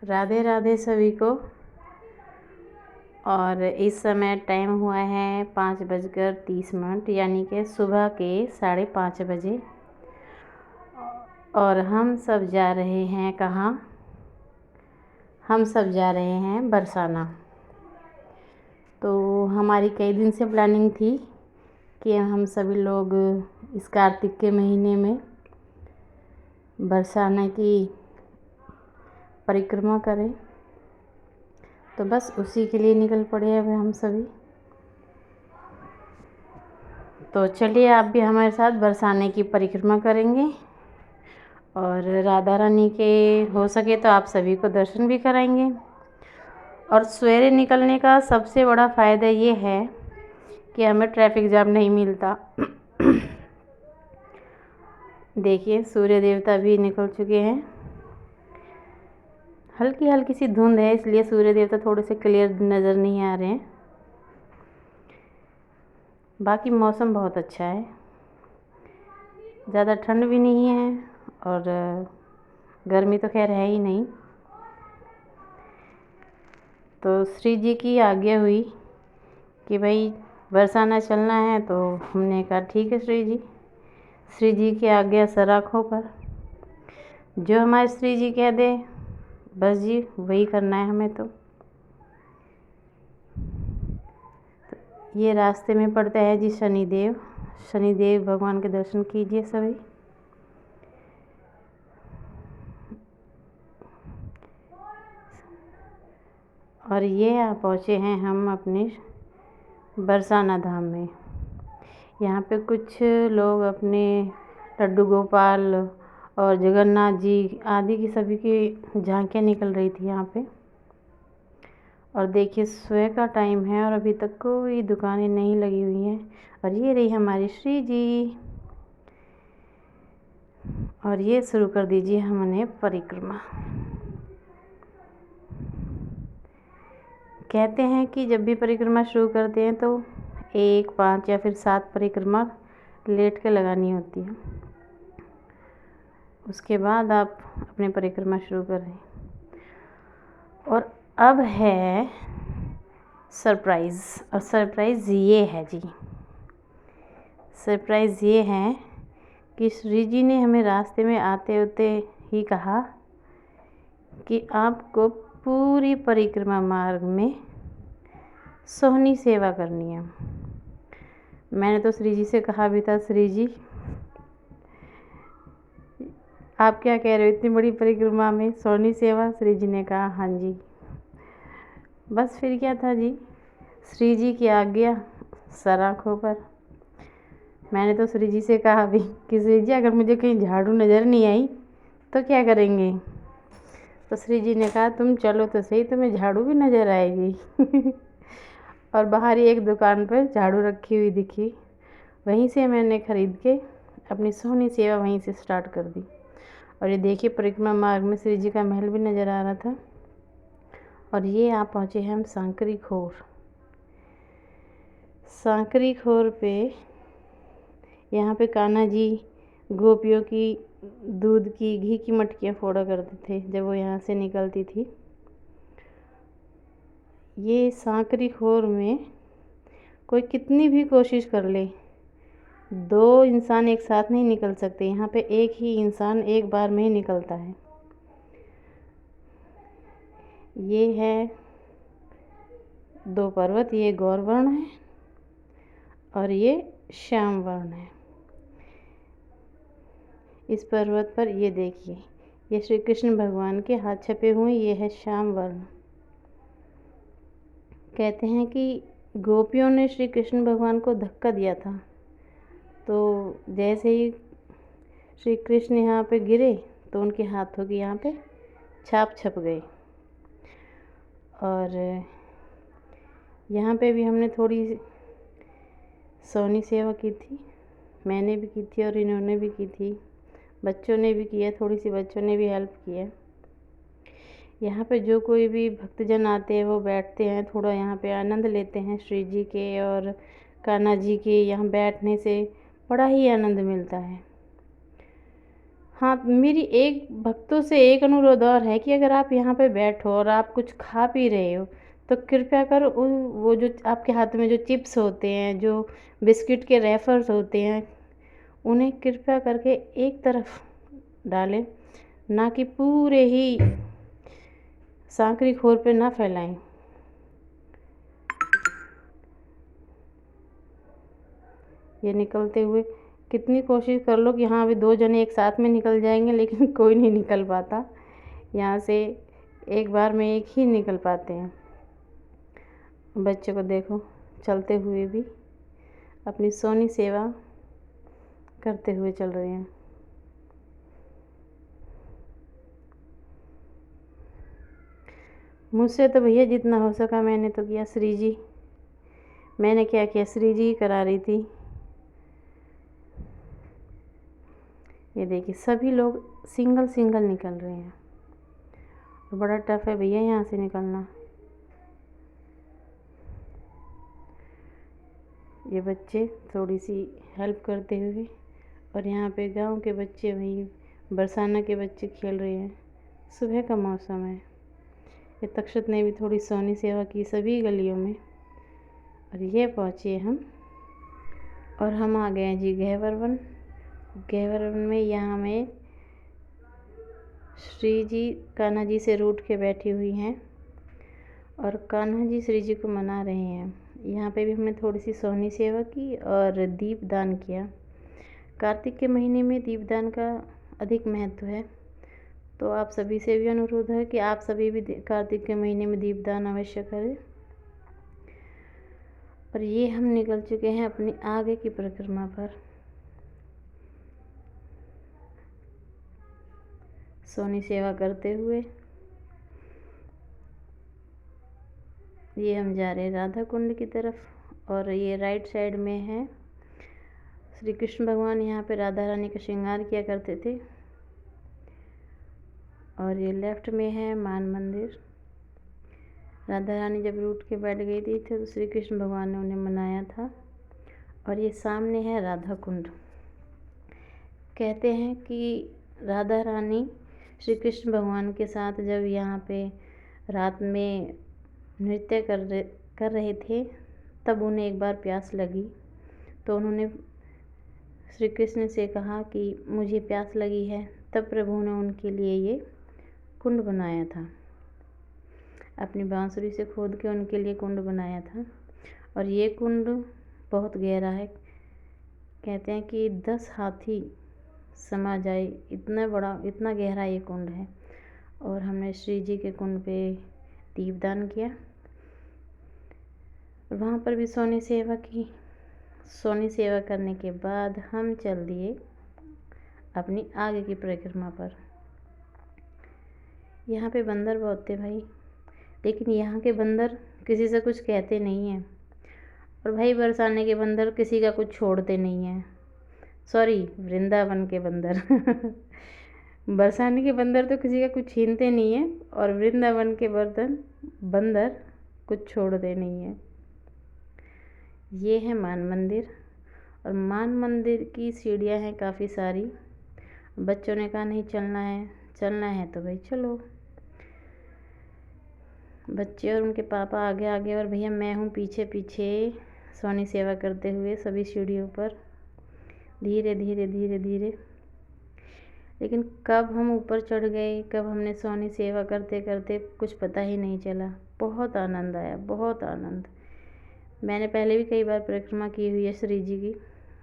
राधे राधे सभी को। और इस समय टाइम हुआ है 5:30 यानी कि सुबह के 5:30 बजे। और हम सब जा रहे हैं कहाँ? हम सब जा रहे हैं बरसाना। तो हमारी कई दिन से प्लानिंग थी कि हम सभी लोग इस कार्तिक के महीने में बरसाना की परिक्रमा करें। तो बस उसी के लिए निकल पड़े अब हम सभी। तो चलिए आप भी हमारे साथ बरसाने की परिक्रमा करेंगे और राधा रानी के हो सके तो आप सभी को दर्शन भी कराएंगे। और सवेरे निकलने का सबसे बड़ा फ़ायदा ये है कि हमें ट्रैफिक जाम नहीं मिलता। देखिए सूर्य देवता भी निकल चुके हैं। हल्की हल्की सी धुंध है, इसलिए सूर्य देवता थोड़े से क्लियर नज़र नहीं आ रहे हैं। बाकी मौसम बहुत अच्छा है, ज़्यादा ठंड भी नहीं है और गर्मी तो खैर है ही नहीं। तो श्री जी की आज्ञा हुई कि भाई बरसाना चलना है, तो हमने कहा ठीक है श्री जी की आज्ञा सर आँखों पर। जो हमारे श्री जी कह दे बस जी वही करना है हमें। तो ये रास्ते में पड़ता है जी शनिदेव भगवान के दर्शन कीजिए सभी। और ये यहाँ पहुँचे हैं हम अपने बरसाना धाम में। यहाँ पे कुछ लोग अपने लड्डू गोपाल और जगन्नाथ जी आदि की सभी की झांकियाँ निकल रही थी यहाँ पे। और देखिए सुबह का टाइम है और अभी तक कोई दुकानें नहीं लगी हुई हैं। और ये रही हमारी श्री जी। और ये शुरू कर दीजिए हमने परिक्रमा। कहते हैं कि जब भी परिक्रमा शुरू करते हैं तो 1, 5 या फिर 7 परिक्रमा लेट के लगानी होती है। उसके बाद आप अपनी परिक्रमा शुरू करें। और अब है सरप्राइज़। और सरप्राइज़ ये है जी, सरप्राइज़ ये है कि श्री जी ने हमें रास्ते में आते होते ही कहा कि आपको पूरी परिक्रमा मार्ग में सोहनी सेवा करनी है। मैंने तो श्री जी से कहा भी था, श्री जी आप क्या कह रहे हो, इतनी बड़ी परिक्रमा में सोहनी सेवा? श्री जी ने कहा हाँ जी। बस फिर क्या था जी, श्री जी की आज्ञा सर आँखों पर। मैंने तो श्री जी से कहा भी कि श्री जी अगर मुझे कहीं झाड़ू नज़र नहीं आई तो क्या करेंगे? तो श्री जी ने कहा तुम चलो तो सही, तुम्हें झाड़ू भी नज़र आएगी। और बाहर ही एक दुकान पर झाड़ू रखी हुई दिखी, वहीं से मैंने ख़रीद के अपनी सोहनी सेवा वहीं से स्टार्ट कर दी। और ये देखिए परिक्रमा मार्ग में श्री जी का महल भी नज़र आ रहा था। और ये आप पहुँचे हैं हम सांकरी खोर पे। यहाँ पे कान्हा जी गोपियों की दूध की घी की मटकियाँ फोड़ा करते थे जब वो यहाँ से निकलती थी। ये सांकरी खोर में कोई कितनी भी कोशिश कर ले, 2 इंसान एक साथ नहीं निकल सकते। यहाँ पे एक ही इंसान एक बार में ही निकलता है। ये है 2 पर्वत, ये गौरवर्ण है और ये श्याम वर्ण है। इस पर्वत पर ये देखिए, ये श्री कृष्ण भगवान के हाथ छपे हुए, ये है श्याम वर्ण। कहते हैं कि गोपियों ने श्री कृष्ण भगवान को धक्का दिया था, तो जैसे ही श्री कृष्ण यहाँ पे गिरे तो उनके हाथों की यहाँ पे छाप छप गई। और यहाँ पे भी हमने थोड़ी सोहनी सेवा की थी, मैंने भी की थी और इन्होंने भी की थी, बच्चों ने भी किया, थोड़ी सी बच्चों ने भी हेल्प किया। यहाँ पे जो कोई भी भक्तजन आते हैं वो बैठते हैं, थोड़ा यहाँ पे आनंद लेते हैं श्री जी के और कान्हा जी के यहाँ बैठने से बड़ा ही आनंद मिलता है। हाँ, मेरी एक भक्तों से एक अनुरोध और है कि अगर आप यहाँ पे बैठो और आप कुछ खा पी रहे हो, तो कृपया कर वो जो आपके हाथ में जो चिप्स होते हैं, जो बिस्किट के रेफर्स होते हैं, उन्हें कृपया करके एक तरफ डालें, ना कि पूरे ही सांकरी खोर पे ना फैलाएं। ये निकलते हुए कितनी कोशिश कर लो कि हाँ अभी 2 जने एक साथ में निकल जाएंगे, लेकिन कोई नहीं निकल पाता। यहाँ से एक बार में एक ही निकल पाते हैं। बच्चे को देखो चलते हुए भी अपनी सोनी सेवा करते हुए चल रहे हैं। मुझसे तो भैया जितना हो सका मैंने तो किया। श्री जी, मैंने क्या किया, श्री जी करा रही थी। ये देखिए सभी लोग सिंगल सिंगल निकल रहे हैं। बड़ा टफ है भैया यहाँ से निकलना। ये बच्चे थोड़ी सी हेल्प करते हुए, और यहाँ पे गांव के बच्चे, वही बरसाना के बच्चे खेल रहे हैं। सुबह का मौसम है। ये तक्षत ने भी थोड़ी सोनी सेवा की सभी गलियों में, और ये पहुँचे हम, और हम आ गए हैं जी गहवर वन में। यहाँ में श्री जी कान्हा जी से रूठ के बैठी हुई हैं, और कान्हा जी श्री जी को मना रहे हैं। यहाँ पे भी हमने थोड़ी सी सोनी सेवा की और दीप दान किया। कार्तिक के महीने में दीपदान का अधिक महत्व है, तो आप सभी से भी अनुरोध है कि आप सभी भी कार्तिक के महीने में दीपदान अवश्य करें। और ये हम निकल चुके हैं अपनी आगे की परिक्रमा पर। सोनी सेवा करते हुए ये हम जा रहे हैं राधा कुंड की तरफ, और ये राइट साइड में है श्री कृष्ण भगवान। यहाँ पे राधा रानी का श्रृंगार किया करते थे, और ये लेफ्ट में है मान मंदिर। राधा रानी जब रूठ के बैठ गई थी तो श्री कृष्ण भगवान ने उन्हें मनाया था। और ये सामने है राधा कुंड। कहते हैं कि राधा रानी श्री कृष्ण भगवान के साथ जब यहाँ पे रात में नृत्य कर रहे थे, तब उन्हें एक बार प्यास लगी, तो उन्होंने श्री कृष्ण से कहा कि मुझे प्यास लगी है। तब प्रभु ने उनके लिए ये कुंड बनाया था, अपनी बांसुरी से खोद के उनके लिए कुंड बनाया था। और ये कुंड बहुत गहरा है। कहते हैं कि 10 हाथी समा जाए, इतना बड़ा, इतना गहरा ये कुंड है। और हमने श्री जी के कुंड पे दीपदान किया, वहाँ पर भी सोनी सेवा की। सोनी सेवा करने के बाद हम चल दिए अपनी आगे की परिक्रमा पर। यहाँ पे बंदर बहुत थे भाई, लेकिन यहाँ के बंदर किसी से कुछ कहते नहीं हैं। और भाई बरसाने के बंदर किसी का कुछ छोड़ते नहीं हैं। सॉरी, वृंदावन के बंदर बरसाने के बंदर तो किसी का कुछ छीनते नहीं हैं, और वृंदावन के बंदर कुछ छोड़ते नहीं हैं। ये है मान मंदिर, और मान मंदिर की सीढ़ियाँ हैं काफ़ी सारी। बच्चों ने कहा नहीं चलना है तो भाई चलो। बच्चे और उनके पापा आगे आगे, और भैया मैं हूँ पीछे पीछे, सोनी सेवा करते हुए सभी सीढ़ियों पर धीरे धीरे धीरे धीरे। लेकिन कब हम ऊपर चढ़ गए, कब हमने सोनी सेवा करते करते कुछ पता ही नहीं चला। बहुत आनंद आया, बहुत आनंद। मैंने पहले भी कई बार परिक्रमा की हुई है श्री जी की,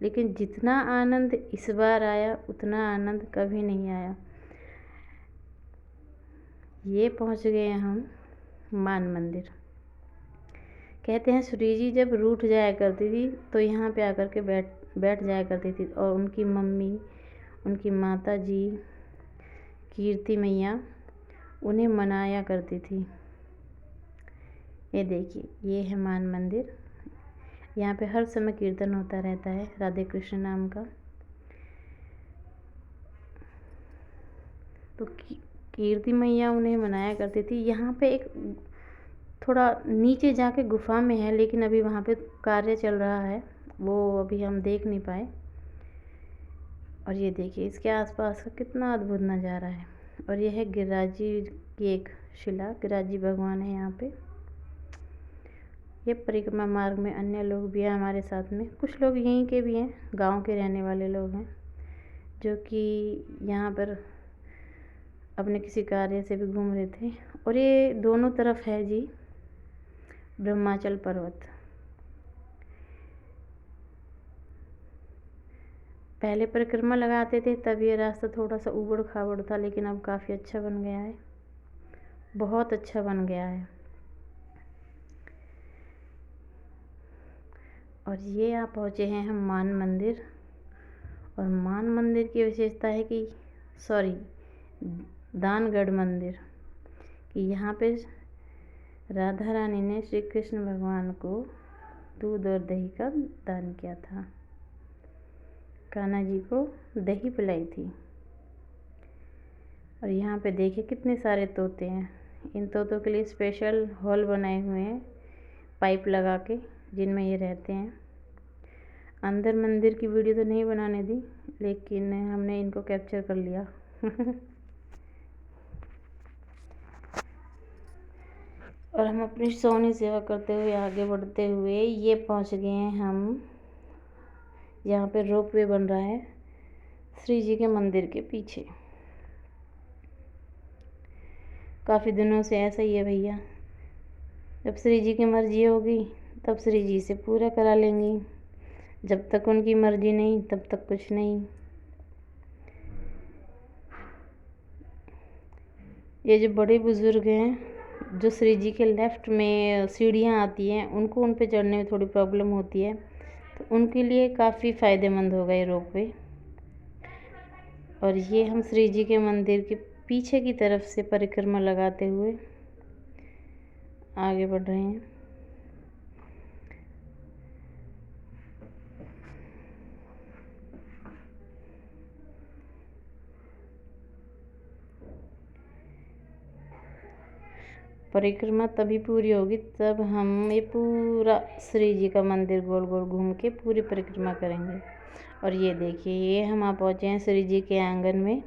लेकिन जितना आनंद इस बार आया उतना आनंद कभी नहीं आया। ये पहुंच गए हम मान मंदिर। कहते हैं श्री जी जब रूठ जाया करती थी तो यहाँ पे आकर के बैठ जाया करती थी, और उनकी मम्मी, उनकी माता जी कीर्ति मैया उन्हें मनाया करती थी। ये देखिए, ये है मान मंदिर। यहाँ पे हर समय कीर्तन होता रहता है राधे कृष्ण नाम का। तो कीर्ति मैया उन्हें मनाया करती थी। यहाँ पे एक थोड़ा नीचे जाके गुफा में है, लेकिन अभी वहाँ पे कार्य चल रहा है, वो अभी हम देख नहीं पाए। और ये देखिए इसके आसपास का कितना अद्भुत नज़ारा है। और ये है गिरिराज जी की एक शिला, गिरिराज जी भगवान है यहाँ पे। ये परिक्रमा मार्ग में अन्य लोग भी हैं हमारे साथ में, कुछ लोग यहीं के भी हैं, गांव के रहने वाले लोग हैं जो कि यहाँ पर अपने किसी कार्य से भी घूम रहे थे। और ये दोनों तरफ है जी ब्रह्माचल पर्वत। पहले परिक्रमा लगाते थे तब ये रास्ता थोड़ा सा ऊबड़ खाबड़ था, लेकिन अब काफ़ी अच्छा बन गया है, बहुत अच्छा बन गया है। और ये आप पहुँचे हैं हम मान मंदिर। और मान मंदिर की विशेषता है कि दानगढ़ मंदिर, कि यहाँ पे राधा रानी ने श्री कृष्ण भगवान को दूध और दही का दान किया था, कान्हा जी को दही पिलाई थी। और यहाँ पे देखिए कितने सारे तोते हैं। इन तोतों के लिए स्पेशल हॉल बनाए हुए हैं पाइप लगा के, जिनमें ये रहते हैं। अंदर मंदिर की वीडियो तो नहीं बनाने दी, लेकिन हमने इनको कैप्चर कर लिया। और हम अपनी सोनी सेवा करते हुए आगे बढ़ते हुए ये पहुंच गए हैं हम, यहाँ पे रोप वे बन रहा है श्री जी के मंदिर के पीछे। काफ़ी दिनों से ऐसा ही है भैया, जब श्री जी की मर्जी होगी तब श्री जी से पूरा करा लेंगी, जब तक उनकी मर्जी नहीं तब तक कुछ नहीं। ये जो बड़े बुज़ुर्ग हैं, जो श्री जी के लेफ़्ट में सीढ़ियाँ आती हैं, उनको उन पे चढ़ने में थोड़ी प्रॉब्लम होती है, तो उनके लिए काफ़ी फ़ायदेमंद होगा ये रोपवे। और ये हम श्री जी के मंदिर के पीछे की तरफ से परिक्रमा लगाते हुए आगे बढ़ रहे हैं। परिक्रमा तभी पूरी होगी तब हम ये पूरा श्री जी का मंदिर गोल गोल घूम के पूरी परिक्रमा करेंगे। और ये देखिए ये हम आ पहुँचे हैं श्री जी के आंगन में।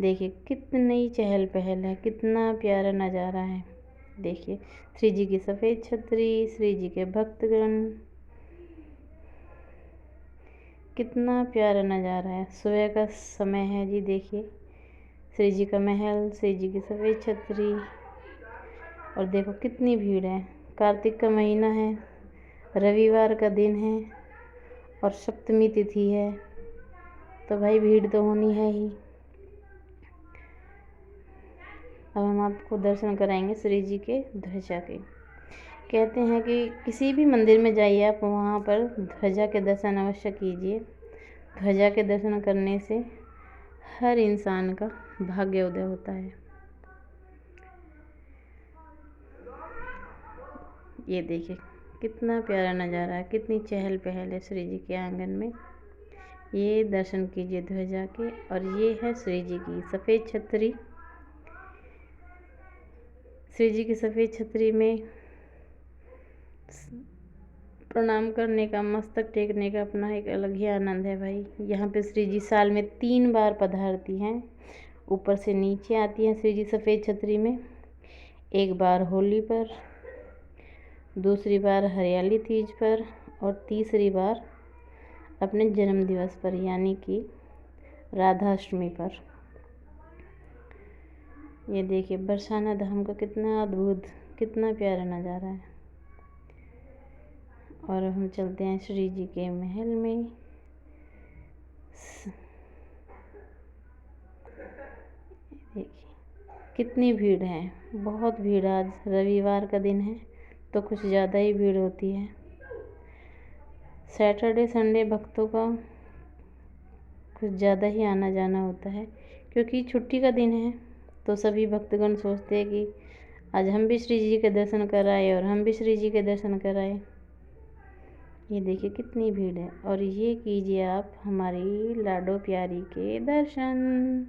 देखिए कितनी चहल पहल है, कितना प्यारा नज़ारा है। देखिए श्री जी की सफ़ेद छतरी, श्री जी के भक्तगण, कितना प्यारा नज़ारा है। सुबह का समय है जी। देखिए श्री जी का महल, श्री जी की सफ़ेद छतरी, और देखो कितनी भीड़ है। कार्तिक का महीना है, रविवार का दिन है और सप्तमी तिथि है, तो भाई भीड़ तो होनी है ही। अब हम आपको दर्शन कराएंगे श्री जी के ध्वजा के। कहते हैं कि किसी भी मंदिर में जाइए आप, वहाँ पर ध्वजा के दर्शन अवश्य कीजिए। ध्वजा के दर्शन करने से हर इंसान का भाग्य उदय होता है। ये देखिए कितना प्यारा नज़ारा है, कितनी चहल पहल है श्री जी के आंगन में। ये दर्शन कीजिए ध्वजा के। और ये है श्री जी की सफ़ेद छतरी। श्री जी की सफ़ेद छतरी में प्रणाम करने का, मस्तक टेकने का अपना एक अलग ही आनंद है भाई। यहाँ पे श्री जी साल में 3 बार पधारती हैं, ऊपर से नीचे आती हैं श्री जी सफ़ेद छतरी में। एक बार होली पर, दूसरी बार हरियाली तीज पर, और तीसरी बार अपने जन्म दिवस पर, यानी कि राधाष्टमी पर। ये देखिए बरसाना धाम का कितना अद्भुत, कितना प्यारा नज़ारा है। और हम चलते हैं श्री जी के महल में। देखिए कितनी भीड़ है, बहुत भीड़। आज रविवार का दिन है तो कुछ ज़्यादा ही भीड़ होती है। सैटरडे संडे भक्तों का कुछ ज़्यादा ही आना जाना होता है, क्योंकि छुट्टी का दिन है तो सभी भक्तगण सोचते हैं कि आज हम भी श्री जी के दर्शन कराएं और हम भी श्री जी के दर्शन कराएं। ये देखिए कितनी भीड़ है। और ये कीजिए आप हमारी लाडो प्यारी के दर्शन।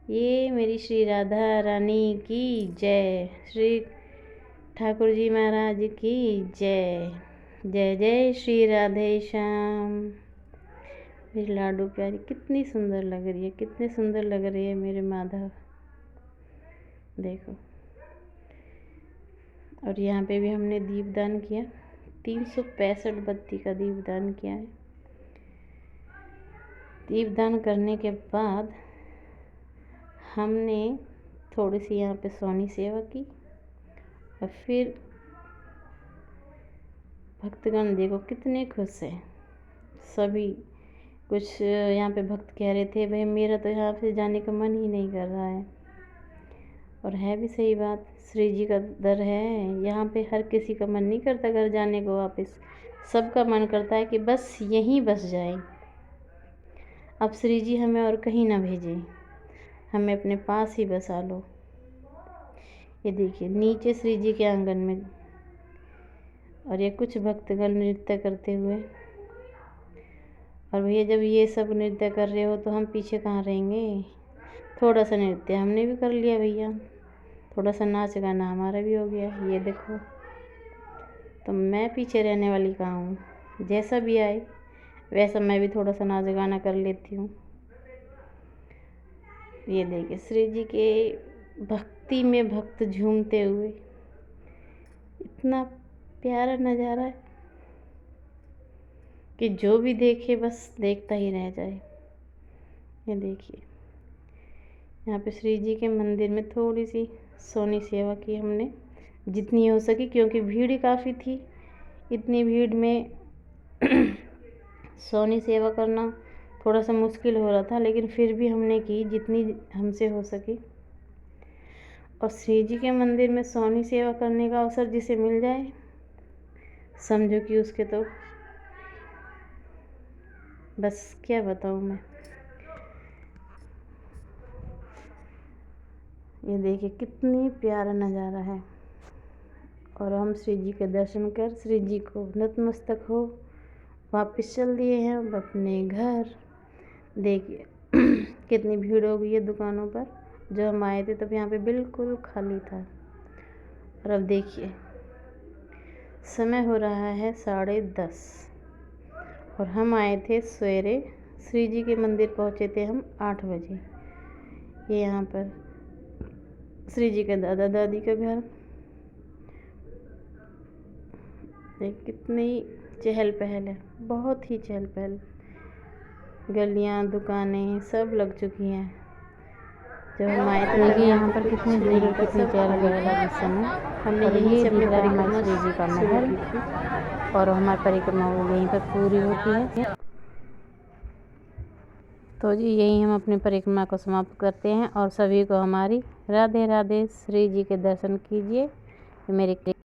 ये मेरी श्री राधा रानी की जय, श्री ठाकुर जी महाराज की जय। जय जय श्री राधे श्याम। मेरी लाडू प्यारी कितनी सुंदर लग रही है, कितने सुंदर लग रही है मेरे माधव। देखो, और यहाँ पे भी हमने दीपदान किया, 365 बत्ती का दीपदान किया है। दीपदान करने के बाद हमने थोड़ी सी यहाँ पे सोनी सेवा की, और फिर भक्तगण देखो कितने खुश हैं सभी। कुछ यहाँ पे भक्त कह रहे थे भाई मेरा तो यहाँ से जाने का मन ही नहीं कर रहा है, और है भी सही बात। श्री जी का दर है, यहाँ पे हर किसी का मन नहीं करता घर जाने को वापस, सबका मन करता है कि बस यहीं बस जाए। अब श्री जी हमें और कहीं ना भेजें, हमें अपने पास ही बसा लो। ये देखिए नीचे श्री जी के आंगन में, और ये कुछ भक्तगण नृत्य करते हुए। और भैया जब ये सब नृत्य कर रहे हो तो हम पीछे कहाँ रहेंगे। थोड़ा सा नृत्य हमने भी कर लिया भैया, थोड़ा सा नाच गाना हमारा भी हो गया। ये देखो, तो मैं पीछे रहने वाली कहाँ हूँ, जैसा भी आए वैसा मैं भी थोड़ा सा नाच गाना कर लेती हूँ। ये देखिए श्री जी के भक्ति में भक्त झूमते हुए, इतना प्यारा नज़ारा है कि जो भी देखे बस देखता ही रह जाए। ये देखिए यहाँ पे श्री जी के मंदिर में थोड़ी सी सोनी सेवा की हमने, जितनी हो सकी, क्योंकि भीड़ काफ़ी थी। इतनी भीड़ में सोनी सेवा करना थोड़ा सा मुश्किल हो रहा था, लेकिन फिर भी हमने की जितनी हमसे हो सकी। और श्री जी के मंदिर में सोनी सेवा करने का अवसर जिसे मिल जाए, समझो कि उसके तो बस क्या बताऊँ मैं। ये देखिए कितनी प्यारा नज़ारा है, और हम श्री जी के दर्शन कर श्री जी को नतमस्तक हो वापस चल दिए हैं अब अपने घर। देखिए कितनी भीड़ हो गई है दुकानों पर। जब हम आए थे तब यहाँ पे बिल्कुल खाली था, और अब देखिए समय हो रहा है 10:30, और हम आए थे सवेरे। श्री जी के मंदिर पहुँचे थे हम 8 बजे। ये यहाँ पर श्री जी के दादा दादी का घर। देख कितनी चहल पहल है, बहुत ही चहल पहल। गलियाँ दुकानें सब लग चुकी हैं। जब हम आए थे देखिए यहाँ पर कितनी भीड़ और कितनी चहल पहल है इस समय। हमने और यहीं ये से अपनी दिख रहा है हमारे परिक्रमा श्री जी का शुरू महल, की थी। और हमारी परिक्रमा यहीं पर पूरी होती है। तो जी यही हम अपनी परिक्रमा को समाप्त करते हैं, और सभी को हमारी राधे राधे। श्री जी के दर्शन कीजिए। मेरे